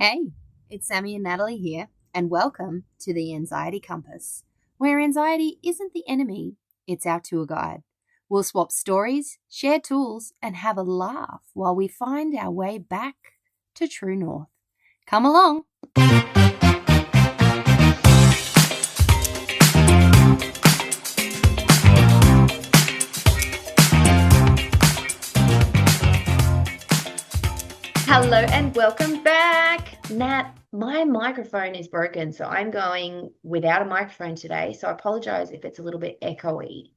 Hey, it's Sammy and Natalie here, and welcome to the Anxiety Compass, where anxiety isn't the enemy, it's our tour guide. We'll swap stories, share tools, and have a laugh while we find our way back to true north. Come along. Hello and welcome back. Nat, my microphone is broken, so I'm going without a microphone today. So I apologize if it's a little bit echoey.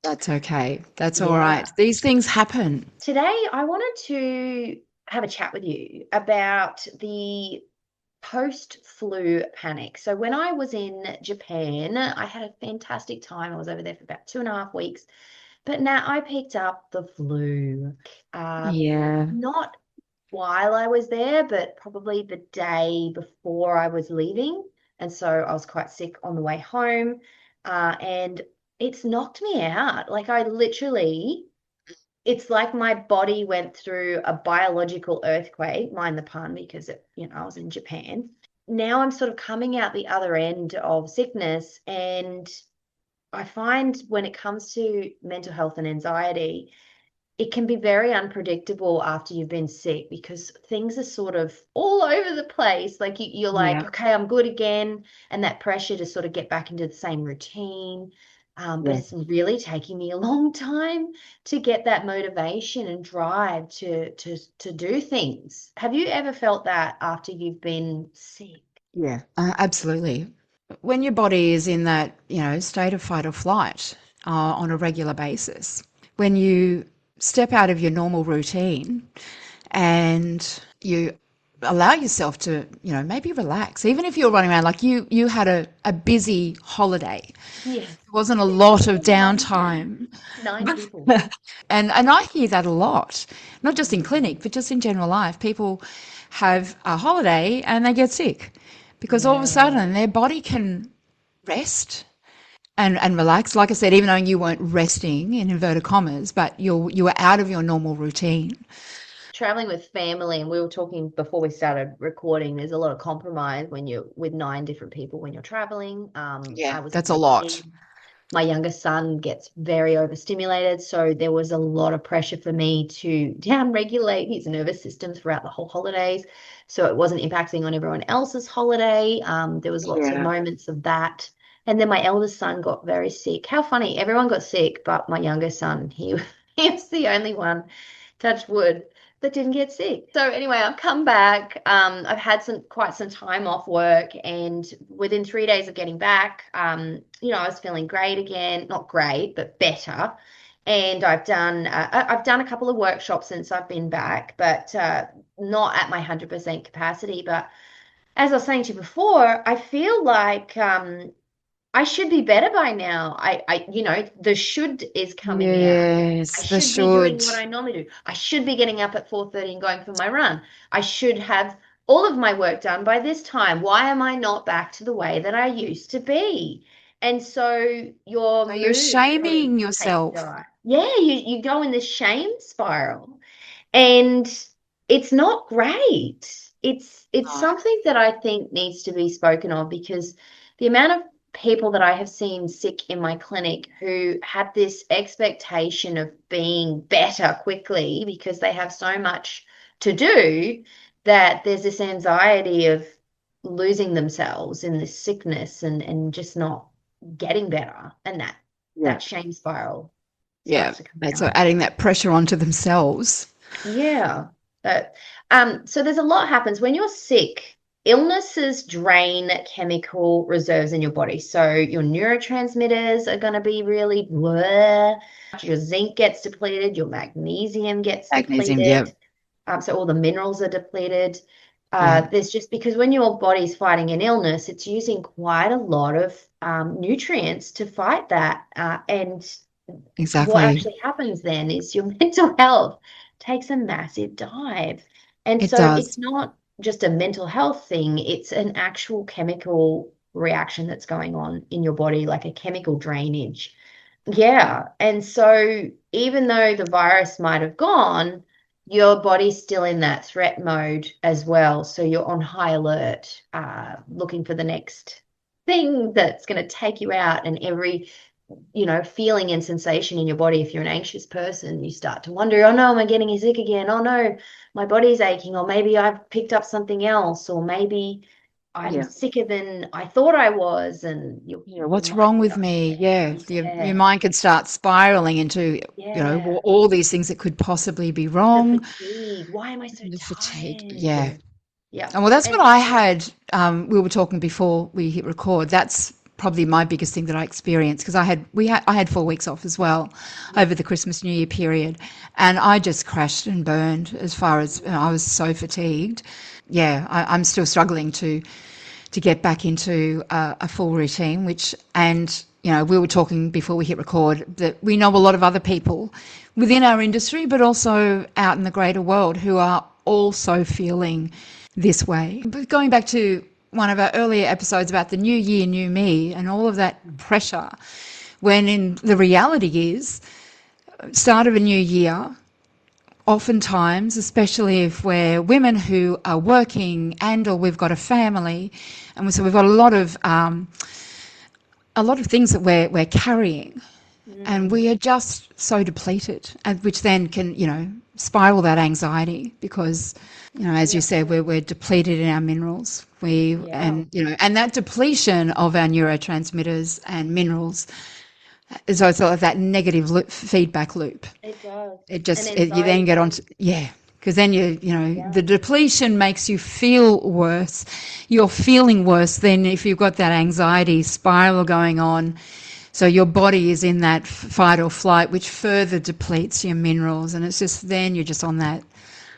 That's okay. That's all Yeah. right. These things happen. Today I wanted to have a chat with you about the post-flu panic. So when I was in Japan, I had a fantastic time. I was over there for about 2.5 weeks, but now I picked up the flu. Uh, Yeah. not while I was there, but probably the day before I was leaving. And so I was quite sick on the way home. And it's knocked me out. Like I literally, it's like my body went through a biological earthquake, mind the pun, because I was in Japan. Now I'm sort of coming out the other end of sickness. And I find when it comes to mental health and anxiety, it can be very unpredictable after you've been sick because things are sort of all over the place. Like you're like, Yeah. okay, I'm good again. And that pressure to sort of get back into the same routine. But Yeah. it's really taking me a long time to get that motivation and drive to do things. Have you ever felt that after you've been sick? Yeah. Absolutely. When your body is in that, state of fight or flight on a regular basis, when you step out of your normal routine and you allow yourself to, maybe relax, even if you're running around like you had a busy holiday. Yes. There wasn't a lot of Nine, downtime. nine people. And I hear that a lot, not just in Mm. clinic, but just in general life. People have a holiday and they get sick because all of a Yeah. sudden their body can rest and relax. Like I said, even though you weren't resting in inverted commas, but you were out of your normal routine. Traveling with family, and we were talking before we started recording, there's a lot of compromise when you're with nine different people when you're traveling. Yeah, I was that's with a my lot. kids. My youngest son gets very overstimulated, so there was a lot of pressure for me to down-regulate his nervous system throughout the whole holidays, so it wasn't impacting on everyone else's holiday. There was lots of Yeah. moments of that. And then my eldest son got very sick. How funny, everyone got sick, but my youngest son, he was the only one, touch wood, that didn't get sick. So anyway, I've come back. I've had quite some time off work, and within 3 days of getting back, I was feeling great again. Not great, but better. And I've done a couple of workshops since I've been back, but not at my 100% capacity. But as I was saying to you before, I feel like I should be better by now. The should is coming out. I Yes, the should be doing should. what I normally do. I should be getting up at 4:30 and going for my run. I should have all of my work done by this time. Why am I not back to the way that I used to be? And so your So you're mood sort of shaming takes a yourself. dive. Yeah, you go in this shame spiral. And it's not great. It's No. something that I think needs to be spoken of because the amount of people that I have seen sick in my clinic who have this expectation of being better quickly because they have so much to do that there's this anxiety of losing themselves in this sickness and just not getting better. And Yeah. that shame spiral Yeah. starts to come That's out. adding that pressure onto themselves. Yeah. But so there's a lot happens when you're sick. Illnesses drain chemical reserves in your body. So your neurotransmitters are going to be really blur. Your zinc gets depleted, your magnesium gets Magnesium, yeah. depleted. So all the minerals are depleted. Yeah. There's just because when your body's fighting an illness, it's using quite a lot of nutrients to fight that. And what Exactly. actually happens then is your mental health takes a massive dive. And It so does. it's not just a mental health thing, it's an actual chemical reaction that's going on in your body, like a chemical drainage. Yeah. And so even though the virus might have gone, your body's still in that threat mode as well. So you're on high alert, looking for the next thing that's going to take you out. And every, feeling and sensation in your body, if you're an anxious person, you start to wonder, oh no, am I getting sick again? Oh no, my body's aching. Or maybe I've picked up something else. Or maybe I'm Yeah. sicker than I thought I was. And Yeah, your what's mind wrong with starts, me? Yeah, your yeah, mind could start spiraling into, yeah. all these things that could possibly be The wrong. fatigue. Why am I so The fatigue. Yeah. tired? Yeah. And well, that's what And I had. We were talking before we hit record. That's probably my biggest thing that I experienced because I had 4 weeks off as well yeah. over the Christmas New Year period, and I just crashed and burned as far as I was so fatigued. Yeah, I'm still struggling to get back into a full routine, and we were talking before we hit record that we know a lot of other people within our industry, but also out in the greater world who are also feeling this way. But going back to one of our earlier episodes about the new year, new me, and all of that pressure, when in the reality is, start of a new year, oftentimes, especially if we're women who are working and or we've got a family, and so we've got a lot of things that we're carrying, and Mm, we are just so depleted, and which then can spiral that anxiety because as you yeah. said, we're depleted in our minerals. We Yeah. and and that depletion of our neurotransmitters and minerals is also that negative feedback loop. It does. And You then get on anxiety. to, yeah, because then Yeah. the depletion makes you feel worse. You're feeling worse than if you've got that anxiety spiral going on. So your body is in that fight or flight, which further depletes your minerals, and it's just then you're just on that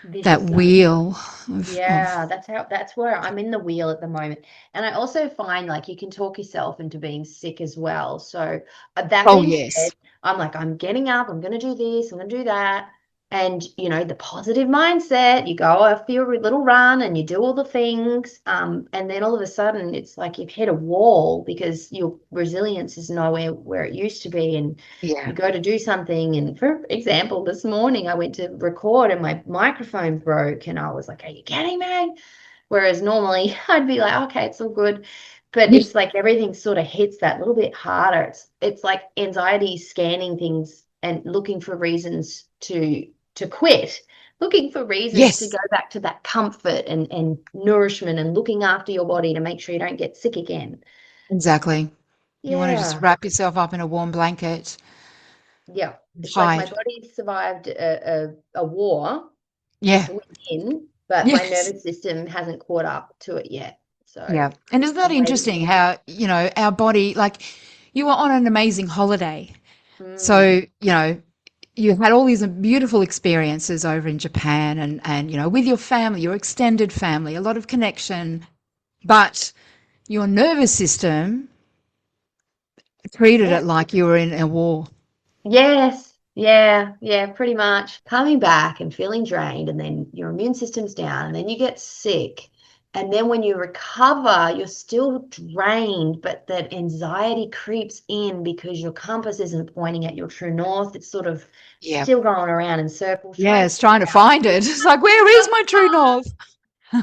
Vicious cycle. wheel of Yeah, that's where I'm in the wheel at the moment. And I also find like you can talk yourself into being sick as well. So that oh being yes, said, I'm like, I'm getting up, I'm gonna do this, I'm gonna do that. And the positive mindset, you go for your little run and you do all the things. And then all of a sudden it's like you've hit a wall because your resilience is nowhere where it used to be. And yeah, you go to do something, and for example, this morning I went to record and my microphone broke, and I was like, are you kidding me? Whereas normally I'd be like, okay, it's all good. But yeah, it's like everything sort of hits that little bit harder. It's like anxiety scanning things and looking for reasons to quit, looking for reasons to yes, go back to that comfort and nourishment and looking after your body to make sure you don't get sick again. exactly. You want to just Yeah. wrap yourself up in a warm blanket Yeah. and It's like my hide. body survived a war Yeah, within, but my yes. nervous system hasn't caught up to it yet. So Yeah. And isn't that I'm waiting. interesting how, our body, like you were on an amazing holiday. Mm, So, you had all these beautiful experiences over in Japan and, with your family, your extended family, a lot of connection, but your nervous system treated yeah. it like you were in a war. Yes. Yeah. Yeah. Pretty much coming back and feeling drained, and then your immune system's down, and then you get sick. And then when you recover, you're still drained, but that anxiety creeps in because your compass isn't pointing at your true north. It's sort of Yeah. still going around in circles, trying Yeah, to it's figure trying to out find it. It's like, where is my true north?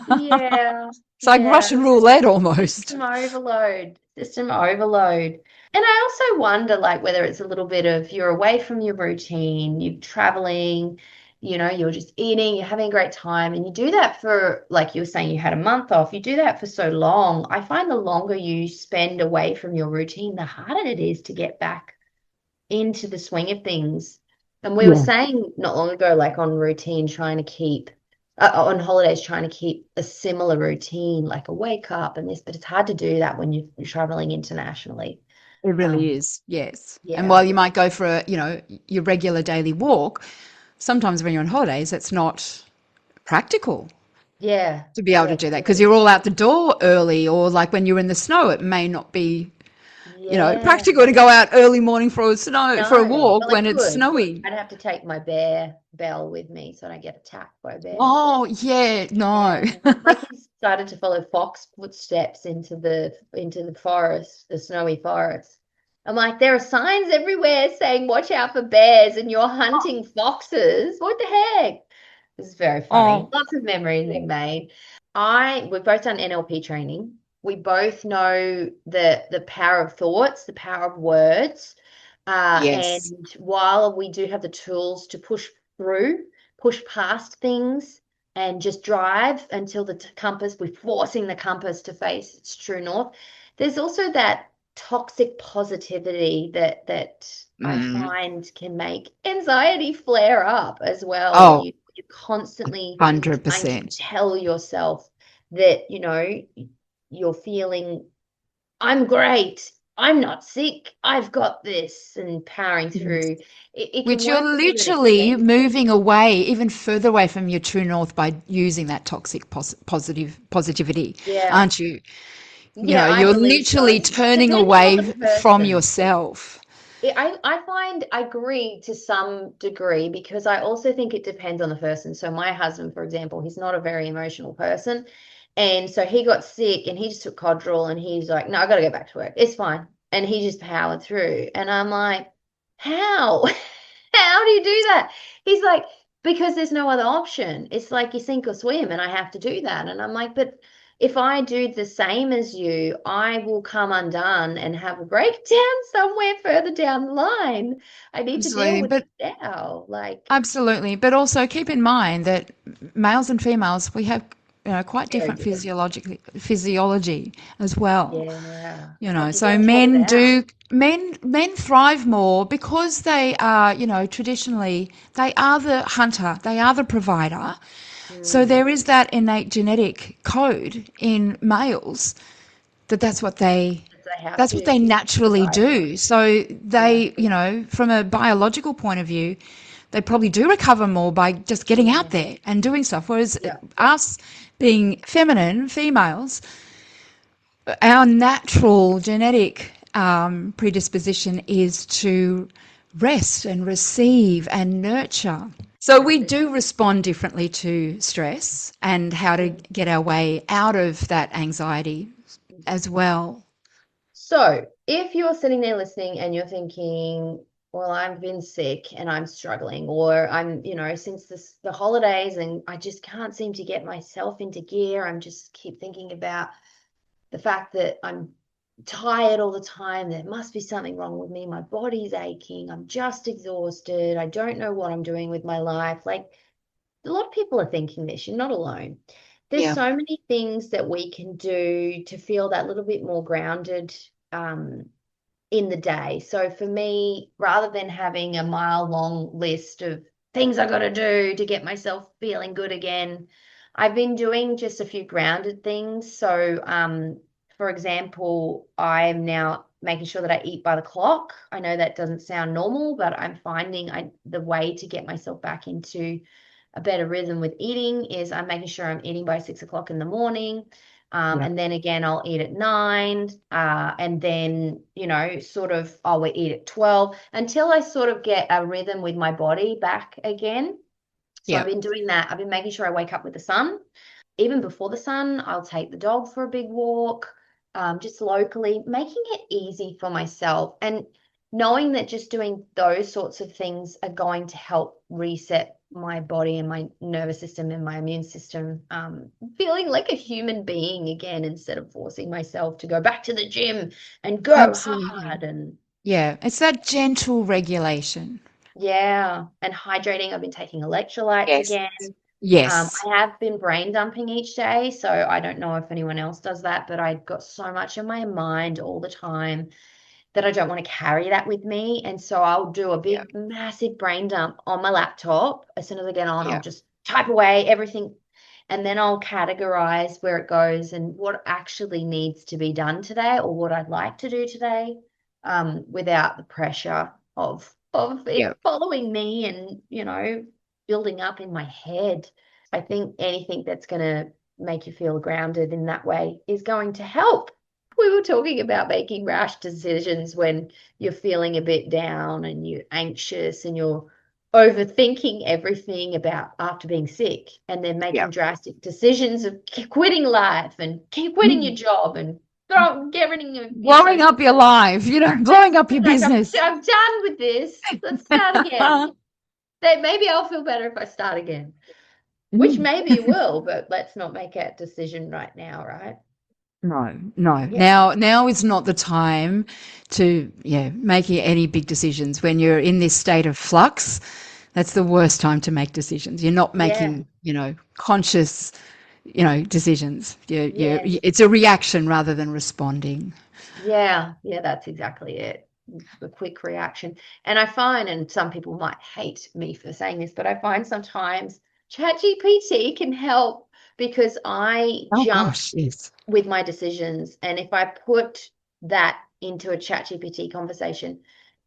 yeah, It's like yeah. Russian roulette almost. System overload, system overload. And I also wonder, like, whether it's a little bit of you're away from your routine, you're traveling, you're just eating, you're having a great time, and you do that for, like you were saying, you had a month off. You do that for so long. I find the longer you spend away from your routine, the harder it is to get back into the swing of things. And we were Yeah. saying not long ago, like on routine, trying to keep on holidays, trying to keep a similar routine, like a wake up and this, but it's hard to do that when you're traveling internationally. It really Um, is, yes. And yeah, while you might go for your regular daily walk, sometimes when you're on holidays, it's not practical yeah, to be able yeah, to do that because true. you're all out the door early, or like when you're in the snow, it may not be, Yeah. practical to go out early morning for a No, walk well, I when it's could. snowy. I'd have to take my bear bell with me so I don't get attacked by a bear. Oh, yeah, no. Yeah, my kids started to follow fox footsteps into the forest, the snowy forest. I'm like, there are signs everywhere saying watch out for bears and you're hunting foxes. What the heck? It's very funny. Oh, Lots of memories being made. We've both done NLP training. We both know the power of thoughts, the power of words. yes. And while we do have the tools to push through, push past things, and just drive until the compass, we're forcing the compass to face its true north. There's also that toxic positivity that I Mm. find can make anxiety flare up as well when Oh, you're constantly trying to 100%. tell yourself that, you're feeling, I'm great, I'm not sick, I've got this, and powering Yes. through. It can Which you're work to an literally extent. moving away, even further away from your true north by using that toxic positivity, Yeah. aren't you? You know, Yeah, I you're believe so. literally turning Depending on away the from person. yourself. I find I agree to some degree because I also think it depends on the person. So my husband, for example, he's not a very emotional person. And so he got sick and he just took Codral and he's like, no, I gotta go back to work. It's fine. And he just powered through. And I'm like, how? How do you do that? He's like, because there's no other option. It's like you sink or swim, and I have to do that. And I'm like, but if I do the same as you, I will come undone and have a breakdown somewhere further down the line. I need to deal Absolutely. with But it now. Like, absolutely. But also keep in mind that males and females, we have, quite very different different. physiology as well. Yeah. You know, Like you so got to swap it out. men thrive more because they are, traditionally they are the hunter, they are the provider. So Mm. there is that innate genetic code in males that They have that's what to they naturally provide. do. So they, Exactly. from a biological point of view, they probably do recover more by just getting out Mm. there and doing stuff. Whereas Yeah. us being feminine, females, our natural genetic predisposition is to rest and receive and nurture. So we Exactly. do respond differently to stress and how to Mm. get our way out of that anxiety as well. So, if you're sitting there listening and you're thinking, well, I've been sick and I'm struggling, or I'm, since the holidays and I just can't seem to get myself into gear, I'm just keep thinking about the fact that I'm tired all the time. There must be something wrong with me. My body's aching. I'm just exhausted. I don't know what I'm doing with my life. Like, a lot of people are thinking this. You're not alone. There's Yeah, so many things that we can do to feel that little bit more grounded um, in the day. So for me, rather than having a mile-long list of things I got to do to get myself feeling good again, I've been doing just a few grounded things. So, for example, I'm now making sure that I eat by the clock. I know that doesn't sound normal, but I'm finding the way to get myself back into a better rhythm with eating is I'm making sure I'm eating by 6 o'clock in the morning. yeah, And then again, I'll eat at 9. And then, sort of, I'll eat at 12 until I sort of get a rhythm with my body back again. So I've yeah, been doing that. I've been making sure I wake up with the sun. Even before the sun, I'll take the dog for a big walk, just locally, making it easy for myself. And knowing that just doing those sorts of things are going to help reset my body and my nervous system and my immune system, feeling like a human being again instead of forcing myself to go back to the gym and go absolutely. hard and Yeah, it's that gentle regulation. yeah, and hydrating. I've been taking electrolytes Yes. again. Yes. I have been brain dumping each day, so I don't know if anyone else does that, but I've got so much in my mind all the time that I don't want to carry that with me. And so I'll do a Yeah, big, massive brain dump on my laptop. As soon as I get on, I'll yeah, just type away everything and then I'll categorize where it goes and what actually needs to be done today or what I'd like to do today, without the pressure of yeah, it following me and, building up in my head. I think anything that's going to make you feel grounded in that way is going to help. We were talking about making rash decisions when you're feeling a bit down and you're anxious and you're overthinking everything about after being sick and then yeah. making drastic decisions of quitting life and keep quitting your Mm. job and get rid of your Blowing social up your media. life, blowing That's up your like business. I'm done with this. Let's start again. Maybe I'll feel better if I start again. which maybe you will, but let's not make a decision right now, right? No, no. Yeah. Now is not the time to, yeah, making any big decisions. When you're in this state of flux, that's the worst time to make decisions. You're not Yeah. making, conscious, decisions. Yes. It's a reaction rather than responding. Yeah. Yeah, that's exactly it. A quick reaction. And I find, and some people might hate me for saying this, but I find sometimes ChatGPT can help because I Oh jump gosh, yes. with my decisions. And if I put that into a ChatGPT conversation,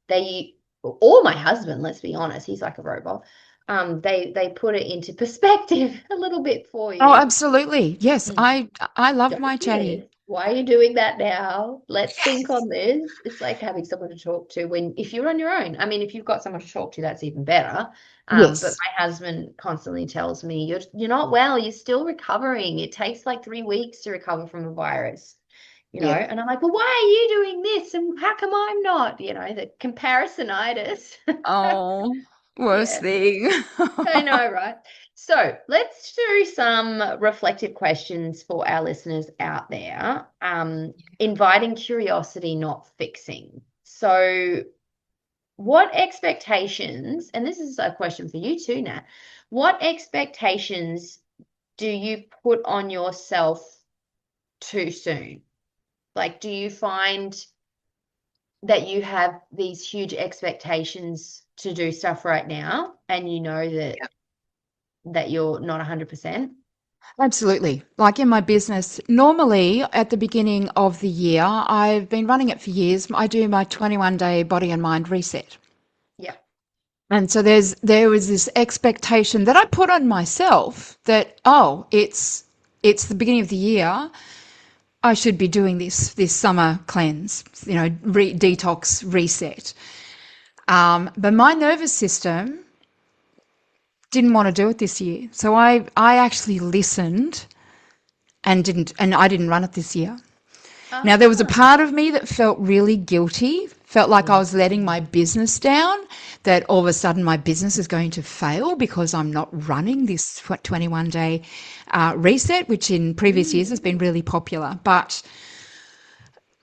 they or my husband, let's be honest, he's like a robot. They put it into perspective a little bit for Oh, you. absolutely. Yes, Mm. I love Don't my do chatty. this. Why are you doing that now? Let's think Yes. on this. It's like having someone to talk to when if you're on your own. I mean, if you've got someone to talk to, that's even better. But Yes. my husband constantly tells me, you're not well, you're still recovering. It takes like 3 weeks to recover from a virus, Yeah. and I'm like, well, why are you doing this? And how come I'm not? The comparisonitis. Oh, worst Yeah. thing. I know, right? So let's do some reflective questions for our listeners out there. Inviting curiosity, not fixing. So, what expectations, and this is a question for you too, Nat, what expectations do you put on yourself too soon? Like, do you find that you have these huge expectations to do stuff right now, and you know that you're not 100%? Absolutely. Like in my business, normally at the beginning of the year, I've been running it for years. I do my 21-day body and mind reset. Yeah. And so there was this expectation that I put on myself that, oh, it's the beginning of the year. I should be doing this summer cleanse, detox reset. But my nervous system didn't want to do it this year. So I actually listened and I didn't run it this year. Now, there was a Ah, part of me that felt really guilty, felt like I mm, was letting my business down, that all of a sudden my business is going to fail because I'm not running this 21-day reset, which in previous years has mm, been really popular. But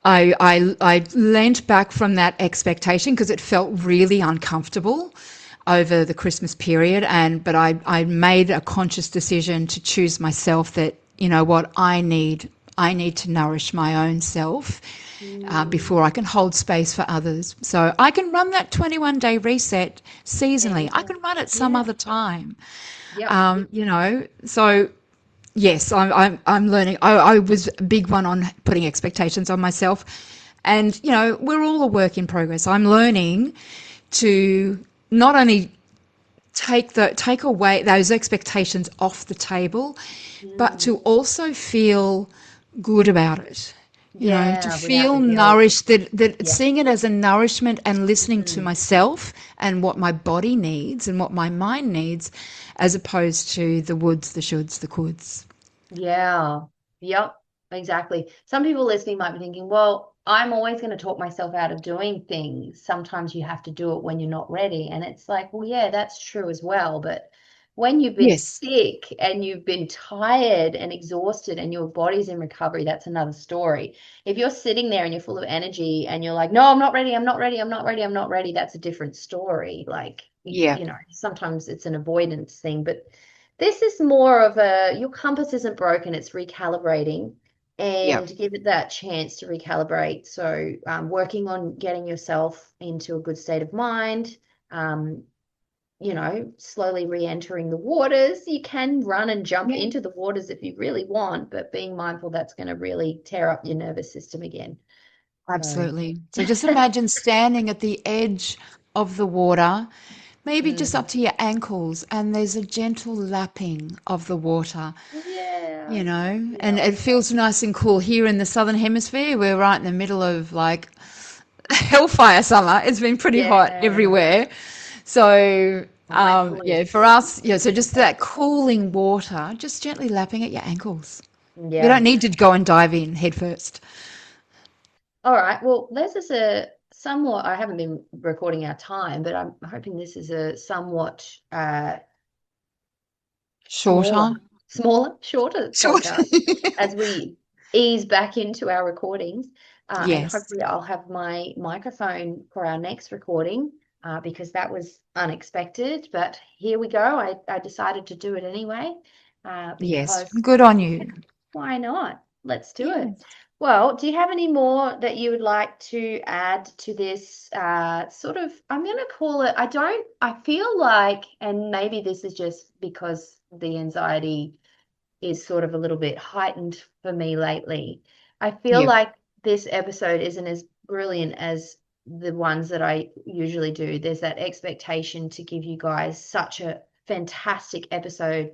I leant back from that expectation because it felt really uncomfortable over the Christmas period. But I made a conscious decision to choose myself that, you know what, I need to nourish my own self mm. before I can hold space for others. So I can run that 21-day reset seasonally. I Anytime. can run it some Yeah. other time. Yep. So yes, I'm learning. I was a big one on putting expectations on myself, and we're all a work in progress. I'm learning to not only take away those expectations off the table, but Mm. to also feel good about it. To Yeah, without feel the guilt. nourished, that Yeah. seeing it as a nourishment and listening to Mm. myself and what my body needs and what my mind needs, as opposed to the woulds, the shoulds, the coulds. Yeah. Yep. Exactly. Some people listening might be thinking, well, I'm always going to talk myself out of doing things. Sometimes you have to do it when you're not ready. And it's like, well, yeah, that's true as well. But when you've been Yes. sick and you've been tired and exhausted and your body's in recovery, that's another story. If you're sitting there and you're full of energy and you're like, no, I'm not ready, I'm not ready, I'm not ready, I'm not ready, that's a different story. Like, Yeah. sometimes it's an avoidance thing, but this is more of your compass isn't broken, it's recalibrating, Yeah. and give it that chance to recalibrate. So, working on getting yourself into a good state of mind, um, slowly re-entering the waters. You can run and jump Yeah. into the waters if you really want, but being mindful that's going to really tear up your nervous system again. So, Absolutely. So just imagine standing at the edge of the water, maybe just mm, up to your ankles, and there's a gentle lapping of the water, yeah, and yeah, it feels nice and cool. Here in the southern hemisphere, we're right in the middle of like hellfire summer. It's been pretty hot yeah. everywhere. So, Mindfully, yeah, for us, yeah, so just that cooling water, just gently lapping at your ankles. We yeah. don't need to go and dive in head first. All right. Well, this is a somewhat, I haven't been recording our time, but I'm hoping this is a somewhat smaller, Shorter. shorter Shorter. podcast as we ease back into our recordings. And Yes. hopefully, I'll have my microphone for our next recording because that was unexpected. But here we go. I decided to do it anyway Yes. because Good on you. why not? Let's do it. Yes. Well, do you have any more that you would like to add to this sort of, I'm going to call it, I feel like, and maybe this is just because the anxiety is sort of a little bit heightened for me lately. I feel Yep. like this episode isn't as brilliant as the ones that I usually do. There's that expectation to give you guys such a fantastic episode,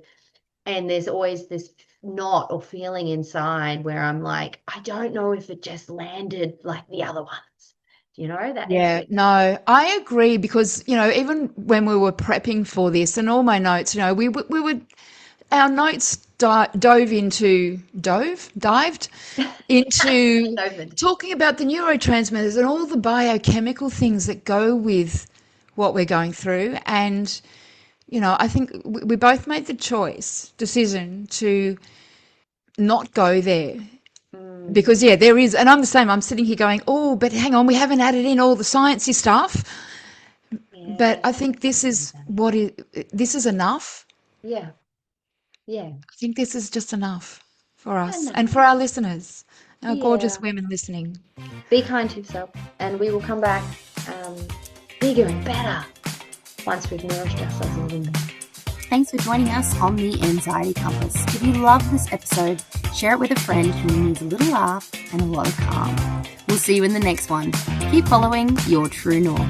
and there's always this knot or feeling inside where I'm like, I don't know if it just landed like the other ones. You know, that Yeah, expectation. no, I agree because, even when we were prepping for this and all my notes, we would, our notes dived into Opened. talking about the neurotransmitters and all the biochemical things that go with what we're going through. And, I think we both made the decision to not go there Mm, because, yeah, there is, and I'm the same. I'm sitting here going, oh, but hang on, we haven't added in all the sciencey stuff. yeah, But there's I so think much in that. this is enough. Yeah, yeah. I think this is just enough for us and Enough. for our listeners, our gorgeous Yeah. women listening. Be kind to yourself, and we will come back bigger and better once we've nourished ourselves a little more. Thanks for joining us on the Anxiety Compass. If you love this episode, share it with a friend who needs a little laugh and a lot of calm. We'll see you in the next one. Keep following your true north.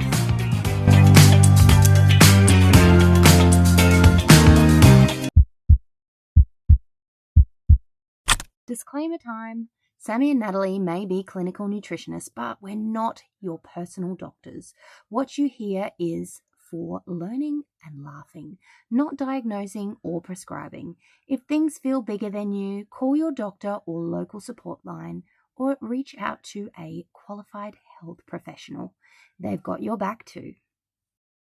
Disclaimer time. Sammy and Natalie may be clinical nutritionists, but we're not your personal doctors. What you hear is for learning and laughing, not diagnosing or prescribing. If things feel bigger than you, call your doctor or local support line or reach out to a qualified health professional. They've got your back too.